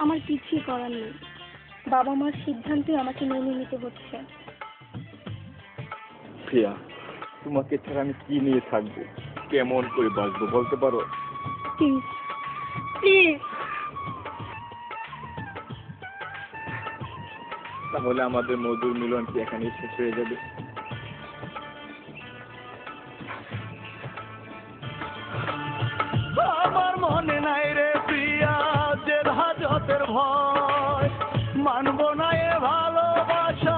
আমার কিছুই করার নেই, বাবা মার সিদ্ধান্তই আমাকে মেনে নিতে হচ্ছে। প্রিয়া, তোমাকে ছাড়া আমি কি নিয়ে থাকবো, কেমন করে বাঁচবো বলতে পারো? Please please. তাহলে আমাদের মধুর মিলন কি এখানে শেষ হয়ে যাবে? আমার মনে নাই রে প্রিয়া যে হাজতের ভয়, মানব না এ ভালোবাসা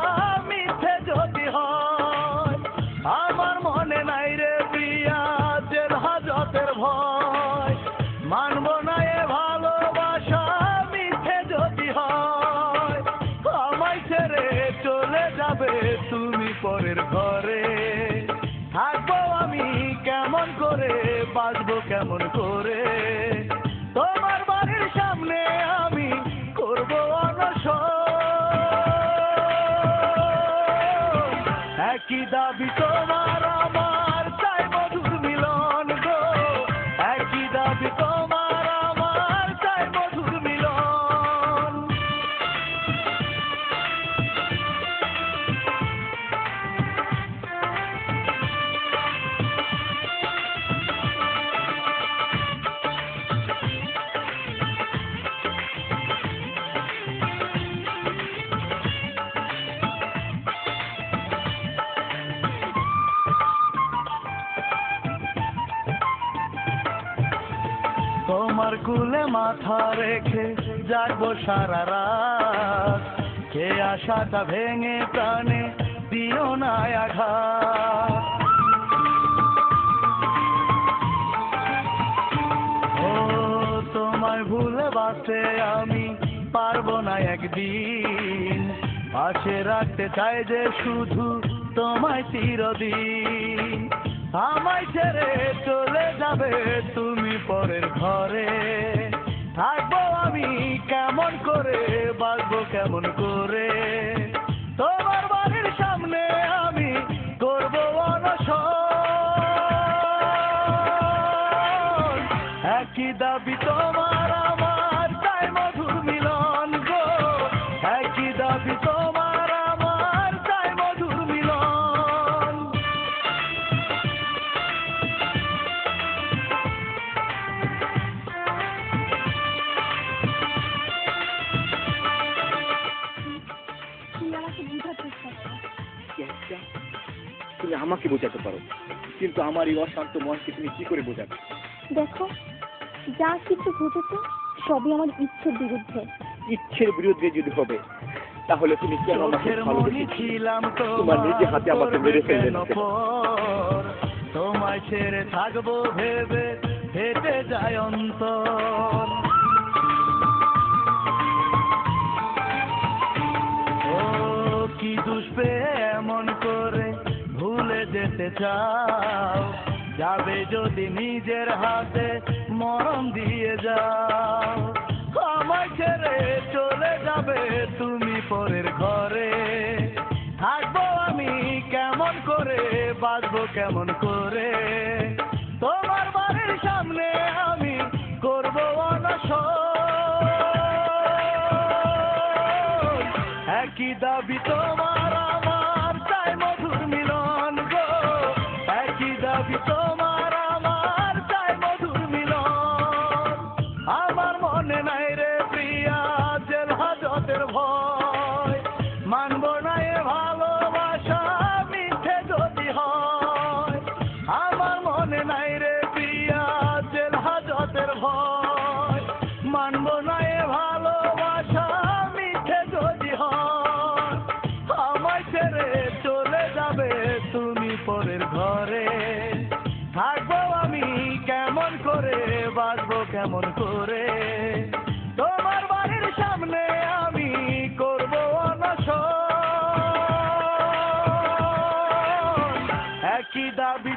মিথ্যে যদি হয়। আমার মনে নাই রে প্রিয়া যে হাজতের ভয়, মানব না এ ভালোবাসা মিথ্যে যদি হয়। আমায় ছেড়ে চলে যাবে তুমি পরের ঘরে, থাকবো আমি কেমন করে, বাঁচবো কেমন করে। তোমার বাড়ির সামনে আমি করবো অনশন, একই দাবি তোমার আমার, চাই মধুর মিলন গো। একই দাবি তোমার আমার, চাই মধুর মিলন। তোমার কুলে মাথা রেখে জাগবো সারা রাত, কে আশাটা ভেঙে প্রাণে দিও না আঘাত। ও তোমায় ভুলে বাঁচতে আমি পারবো না একদিন, পাশে রাখতে চাই যে শুধু তোমায় চিরদিন। আমায় ছেড়ে চলে যাবে তুমি পরের ঘরে, থাকবো আমি কেমন করে, বাঁচবো কেমন করে। তোমার বাড়ির সামনে আমি করবো অনশন, একই দাবি তোমার আমার, চাই মধুর মিলন গো। একই দাবি তোমার আমার, চাই মধুর মিলন। তুমি আমাকে বোঝার চেষ্টা করো। তুমি আমাকে বোঝাতে পারো, কিন্তু আমার এই অশান্ত মনকে তুমি কি করে বোঝাবে? দেখো, যা কিছু ঘটেছে সবই আমার ইচ্ছের বিরুদ্ধে। ইচ্ছের বিরুদ্ধে যদি হবে তাহলে তুমি কেন আমাকে ছিলাম তোমার নিজে হাতে আমাকে মেরে ফেললে না? তোমায় ছেড়ে থাকবো ভেবে হেঁটে যায় অন্তর। ও কি দুষ্পে এমন করে ভুলে যেতে চাও, যাবে যদি নিজের হাতে মরণ দিয়ে যাও। আমায় ছেড়ে চলে যাবে তুমি পরের ঘরে, থাকবো আমি কেমন করে, বাঁচবো কেমন করে। তোমার বাড়ির সামনে আমি করবো অনশন, একই দাবি তোমার আমার, চাই মধুর মিলন গো। একই দাবি তোমার আমার, চাই মধুর মিলন। আমার মনে নাই রে প্রিয়া জেল হাজতের ভয়, মানবো না এ ভালোবাসা মিথ্যে যদি হয়। আমার মনে নাই রে প্রিয়া জেল হাজতের ভয়, মানবো না এ ভালোবাসা মিথ্যে যদি হয়। আমায় ছেড়ে চলে যাবে তুমি পরের ঘরে, থাকবো আমি কেমন করে, বাঁচবো কেমন করে। তোমার বাড়ির সামনে আমি করবো অনশন, একই দাবি